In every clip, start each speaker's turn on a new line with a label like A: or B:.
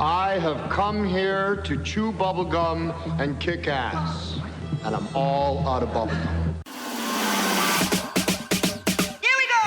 A: I have come here to chew bubblegum and kick ass. And I'm all out of bubblegum.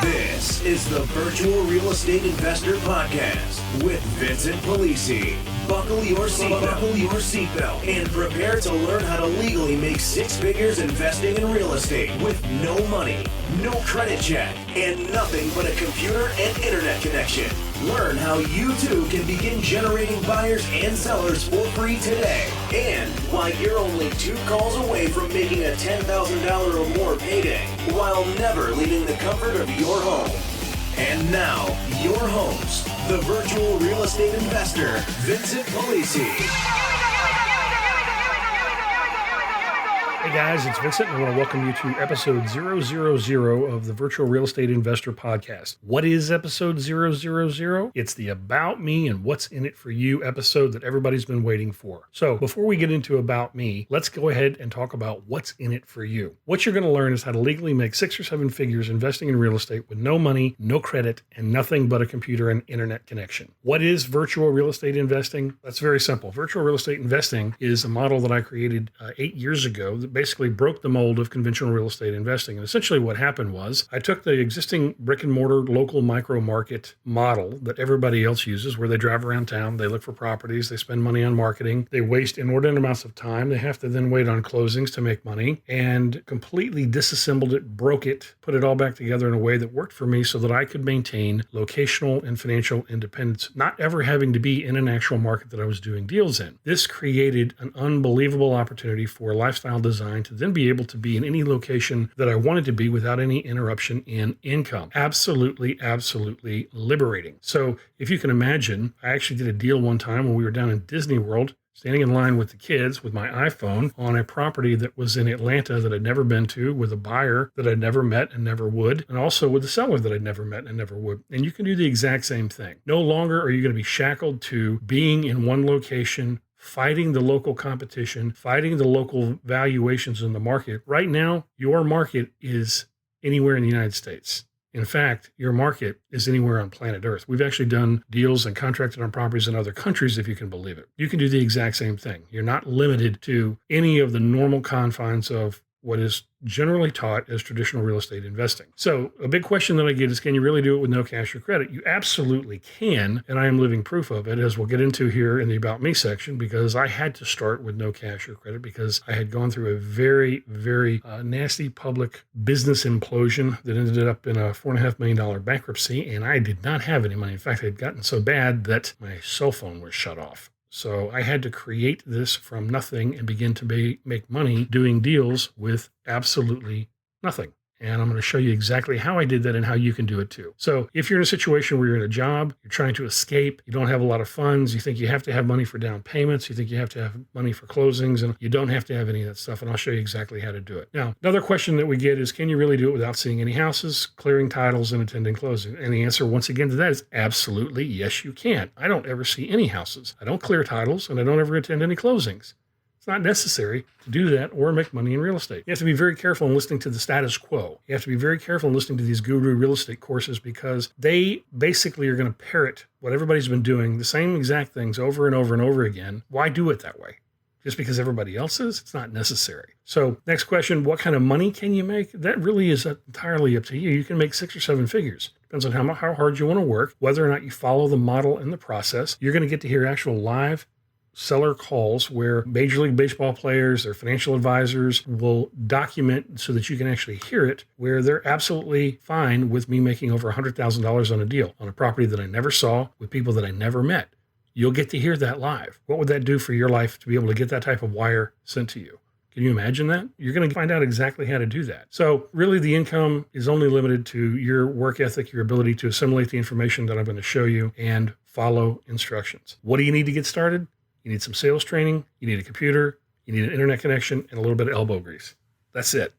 B: This is the Virtual Real Estate Investor Podcast with Vincent Polisi. Buckle your seatbelt and prepare to learn how to legally make six figures investing in real estate with no money, no credit check, and nothing but a computer and internet connection. Learn how you too can begin generating buyers and sellers for free today, and why you're only 2 calls away from making a $10,000 or more payday while never leaving the comfort of your home. And now, your host, the virtual real estate investor, Vincent Polisi.
C: Hey guys, it's Vincent, and I want to welcome you to episode 000 of the Virtual Real Estate Investor Podcast. What is episode 000? It's the About Me and What's in It for You episode that everybody's been waiting for. So before we get into About Me, let's go ahead and talk about what's in it for you. What you're going to learn is how to legally make 6 or 7 figures investing in real estate with no money, no credit, and nothing but a computer and internet connection. What is virtual real estate investing? That's very simple. Virtual real estate investing is a model that I created 8 years ago that basically broke the mold of conventional real estate investing. And essentially what happened was I took the existing brick and mortar local micro market model that everybody else uses, where they drive around town, they look for properties, they spend money on marketing, they waste inordinate amounts of time, they have to then wait on closings to make money, and completely disassembled it, broke it, put it all back together in a way that worked for me so that I could maintain locational and financial independence, not ever having to be in an actual market that I was doing deals in. This created an unbelievable opportunity for lifestyle design to then be able to be in any location that I wanted to be without any interruption in income. Absolutely, absolutely liberating. So if you can imagine, I actually did a deal one time when we were down in Disney World, standing in line with the kids with my iPhone on a property that was in Atlanta that I'd never been to, with a buyer that I'd never met and never would, and also with a seller that I'd never met and never would. And you can do the exact same thing. No longer are you going to be shackled to being in one location, fighting the local competition, fighting the local valuations in the market. Right now, your market is anywhere in the United States. In fact, your market is anywhere on planet Earth. We've actually done deals and contracted on properties in other countries, if you can believe it. You can do the exact same thing. You're not limited to any of the normal confines of what is generally taught as traditional real estate investing. So a big question that I get is, can you really do it with no cash or credit? You absolutely can, and I am living proof of it, as we'll get into here in the About Me section, because I had to start with no cash or credit because I had gone through a very, very nasty public business implosion that ended up in a $4.5 million bankruptcy, and I did not have any money. In fact, it had gotten so bad that my cell phone was shut off. So I had to create this from nothing and begin to make money doing deals with absolutely nothing. And I'm going to show you exactly how I did that and how you can do it too. So if you're in a situation where you're in a job, you're trying to escape, you don't have a lot of funds, you think you have to have money for down payments, you think you have to have money for closings, and you don't have to have any of that stuff. And I'll show you exactly how to do it. Now, another question that we get is, can you really do it without seeing any houses, clearing titles, and attending closing? And the answer, once again, to that is absolutely yes, you can. I don't ever see any houses. I don't clear titles, and I don't ever attend any closings. It's not necessary to do that or make money in real estate. You have to be very careful in listening to the status quo. You have to be very careful in listening to these guru real estate courses, because they basically are going to parrot what everybody's been doing, the same exact things over and over and over again. Why do it that way? Just because everybody else is? It's not necessary. So next question, what kind of money can you make? That really is entirely up to you. You can make 6 or 7 figures. Depends on how hard you want to work, whether or not you follow the model and the process. You're going to get to hear actual live seller calls where Major League Baseball players, their financial advisors will document so that you can actually hear it, where they're absolutely fine with me making over $100,000 on a deal, on a property that I never saw, with people that I never met. You'll get to hear that live. What would that do for your life to be able to get that type of wire sent to you? Can you imagine that? You're going to find out exactly how to do that. So really the income is only limited to your work ethic, your ability to assimilate the information that I'm going to show you, and follow instructions. What do you need to get started? You need some sales training, you need a computer, you need an internet connection, and a little bit of elbow grease. That's it.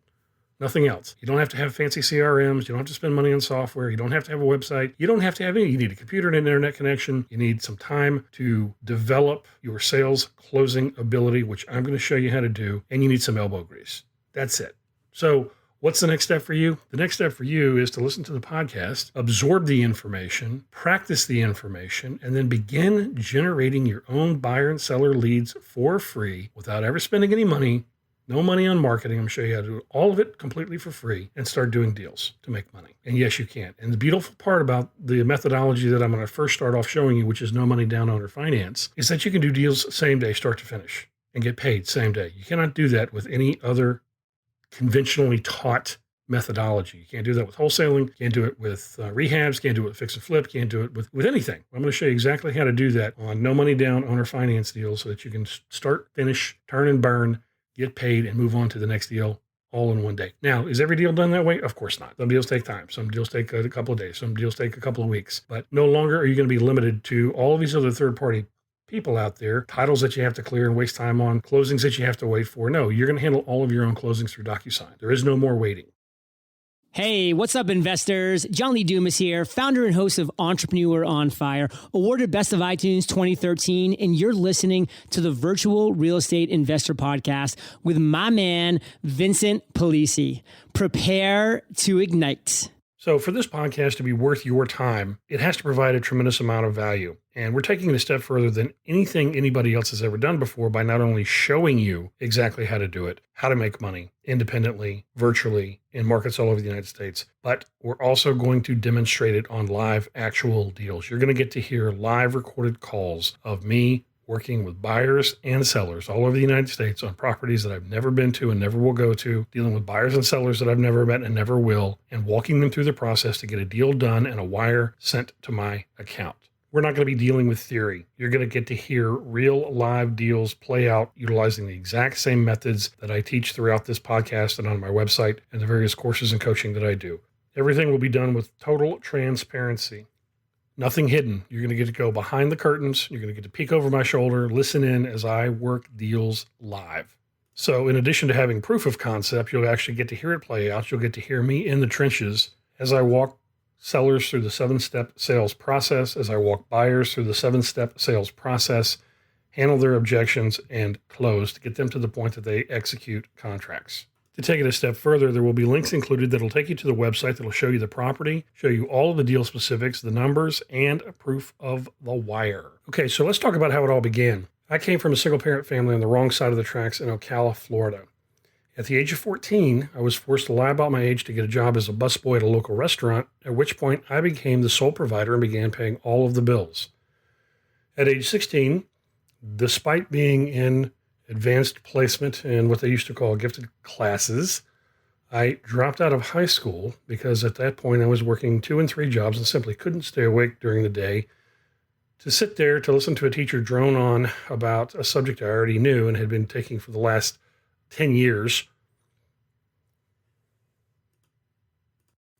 C: Nothing else. You don't have to have fancy CRMs. You don't have to spend money on software. You don't have to have a website. You don't have to have any. You need a computer and an internet connection. You need some time to develop your sales closing ability, which I'm going to show you how to do. And you need some elbow grease. That's it. So What's the next step for you? The next step for you is to listen to the podcast, absorb the information, practice the information, and then begin generating your own buyer and seller leads for free without ever spending any money. No money on marketing. I'm going to show you how to do all of it completely for free and start doing deals to make money. And yes, you can. And the beautiful part about the methodology that I'm going to first start off showing you, which is no money down owner finance, is that you can do deals same day, start to finish, and get paid same day. You cannot do that with any other conventionally taught methodology. You can't do that with wholesaling. You can't do it with rehabs. You can't do it with fix and flip. You can't do it with anything. I'm going to show you exactly how to do that on no money down owner finance deals so that you can start, finish, turn and burn, get paid, and move on to the next deal all in one day. Now, is every deal done that way? Of course not. Some deals take time. Some deals take a couple of days. Some deals take a couple of weeks. But no longer are you going to be limited to all of these other third-party people out there, titles that you have to clear and waste time on, closings that you have to wait for. No, you're going to handle all of your own closings through DocuSign. There is no more waiting.
D: Hey, what's up, investors? John Lee Dumas here, founder and host of Entrepreneur on Fire, awarded Best of iTunes 2013, and you're listening to the Virtual Real Estate Investor Podcast with my man, Vincent Polisi. Prepare to ignite.
C: So for this podcast to be worth your time, it has to provide a tremendous amount of value. And we're taking it a step further than anything anybody else has ever done before by not only showing you exactly how to do it, how to make money independently, virtually, in markets all over the United States, but we're also going to demonstrate it on live actual deals. You're going to get to hear live recorded calls of me working with buyers and sellers all over the United States on properties that I've never been to and never will go to, dealing with buyers and sellers that I've never met and never will, and walking them through the process to get a deal done and a wire sent to my account. We're not going to be dealing with theory. You're going to get to hear real live deals play out utilizing the exact same methods that I teach throughout this podcast and on my website and the various courses and coaching that I do. Everything will be done with total transparency. Nothing hidden. You're going to get to go behind the curtains. You're going to get to peek over my shoulder, listen in as I work deals live. So in addition to having proof of concept, you'll actually get to hear it play out. You'll get to hear me in the trenches as I walk sellers through the 7-step sales process, as I walk buyers through the 7-step sales process, handle their objections, and close to get them to the point that they execute contracts. To take it a step further, there will be links included that will take you to the website that will show you the property, show you all of the deal specifics, the numbers, and a proof of the wire. Okay, so let's talk about how it all began. I came from a single-parent family on the wrong side of the tracks in Ocala, Florida. At the age of 14, I was forced to lie about my age to get a job as a busboy at a local restaurant, at which point I became the sole provider and began paying all of the bills. At age 16, despite being in advanced placement and what they used to call gifted classes, I dropped out of high school because at that point I was working 2 and 3 jobs and simply couldn't stay awake during the day to sit there to listen to a teacher drone on about a subject I already knew and had been taking for the last 10 years.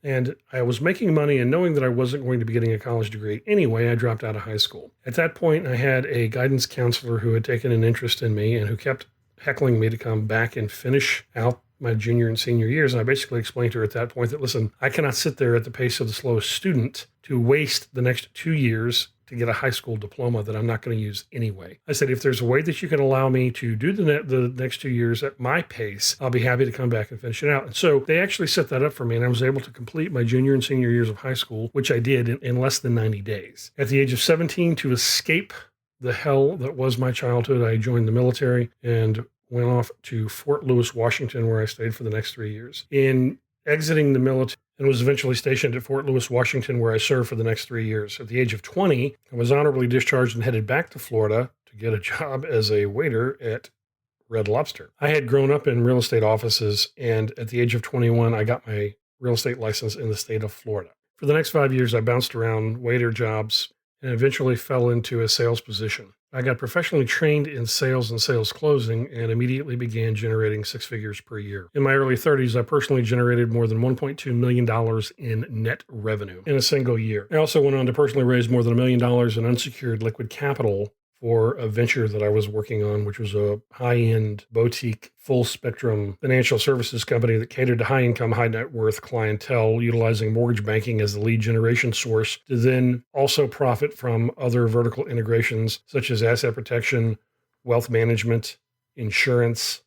C: And I was making money, and knowing that I wasn't going to be getting a college degree anyway, I dropped out of high school. At that point, I had a guidance counselor who had taken an interest in me and who kept heckling me to come back and finish out my junior and senior years. And I basically explained to her at that point that, listen, I cannot sit there at the pace of the slowest student to waste the next 2 years to get a high school diploma that I'm not going to use anyway. I said, if there's a way that you can allow me to do the next 2 years at my pace, I'll be happy to come back and finish it out. And so they actually set that up for me, and I was able to complete my junior and senior years of high school, which I did in less than 90 days. At the age of 17, to escape the hell that was my childhood, I joined the military and went off to Fort Lewis, Washington, where I stayed for the next 3 years. In exiting the military, and was eventually stationed at Fort Lewis, Washington, where I served for the next 3 years. At the age of 20, I was honorably discharged and headed back to Florida to get a job as a waiter at Red Lobster. I had grown up in real estate offices, and at the age of 21, I got my real estate license in the state of Florida. For the next 5 years, I bounced around waiter jobs and eventually fell into a sales position. I got professionally trained in sales and sales closing and immediately began generating 6 figures per year. In my early 30s, I personally generated more than $1.2 million in net revenue in a single year. I also went on to personally raise more than $1 million in unsecured liquid capital for a venture that I was working on, which was a high-end boutique, full-spectrum financial services company that catered to high-income, high-net-worth clientele, utilizing mortgage banking as the lead generation source to then also profit from other vertical integrations such as asset protection, wealth management, insurance,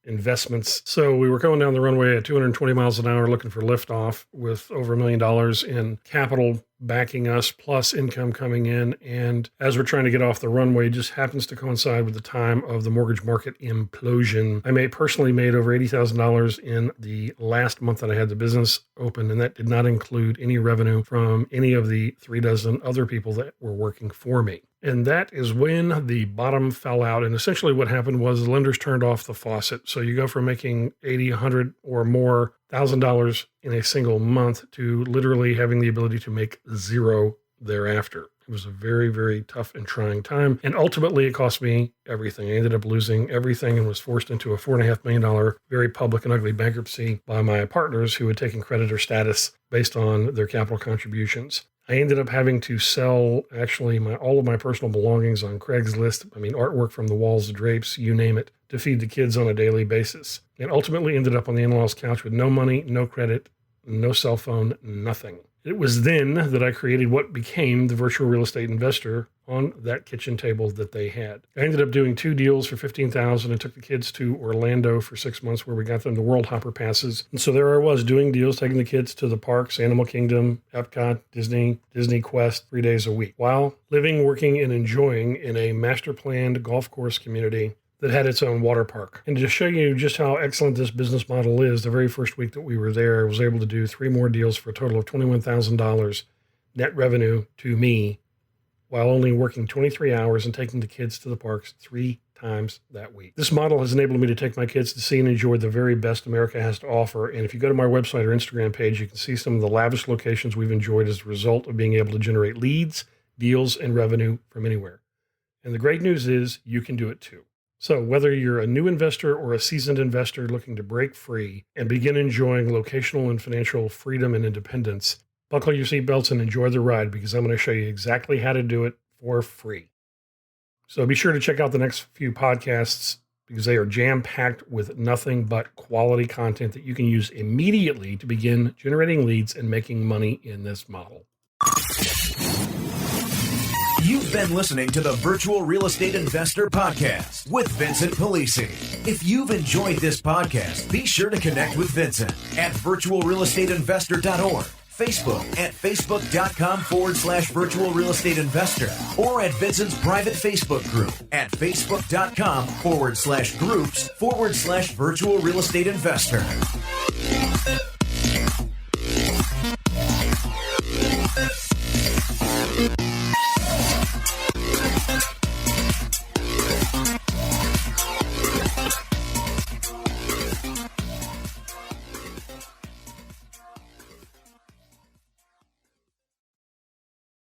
C: investments. So we were going down the runway at 220 miles an hour looking for liftoff with over $1 million in capital backing us, plus income coming in. And as we're trying to get off the runway, just happens to coincide with the time of the mortgage market implosion. I personally made over $80,000 in the last month that I had the business open, and that did not include any revenue from any of the 36 other people that were working for me. And that is when the bottom fell out. And essentially what happened was the lenders turned off the faucet. So you go from making $80, $100 or more $1,000 in a single month to literally having the ability to make zero thereafter. It was a very, very tough and trying time. And ultimately it cost me everything. I ended up losing everything and was forced into a $4.5 million very public and ugly bankruptcy by my partners who had taken creditor status based on their capital contributions. I ended up having to sell actually all of my personal belongings on Craigslist. Artwork from the walls, the drapes, you name it, to feed the kids on a daily basis. And ultimately ended up on the in-laws couch with no money, no credit, no cell phone, nothing. It was then that I created what became the virtual real estate investor on that kitchen table that they had. I ended up doing 2 deals for $15,000 and took the kids to Orlando for 6 months where we got them the World Hopper passes. And so there I was doing deals, taking the kids to the parks, Animal Kingdom, Epcot, Disney Quest, 3 days a week, while living, working, and enjoying in a master planned golf course community that had its own water park. And to show you just how excellent this business model is, the very first week that we were there, I was able to do 3 more deals for a total of $21,000 net revenue to me while only working 23 hours and taking the kids to the parks 3 times that week. This model has enabled me to take my kids to see and enjoy the very best America has to offer. And if you go to my website or Instagram page, you can see some of the lavish locations we've enjoyed as a result of being able to generate leads, deals, and revenue from anywhere. And the great news is you can do it too. So whether you're a new investor or a seasoned investor looking to break free and begin enjoying locational and financial freedom and independence, buckle your seatbelts and enjoy the ride, because I'm going to show you exactly how to do it for free. So be sure to check out the next few podcasts because they are jam-packed with nothing but quality content that you can use immediately to begin generating leads and making money in this model.
B: You've been listening to the Virtual Real Estate Investor Podcast with Vincent Polisi. If you've enjoyed this podcast, be sure to connect with Vincent at virtualrealestateinvestor.org, Facebook at facebook.com/virtual real estate investor, or at Vincent's private Facebook group at facebook.com/groups/virtual real estate investor.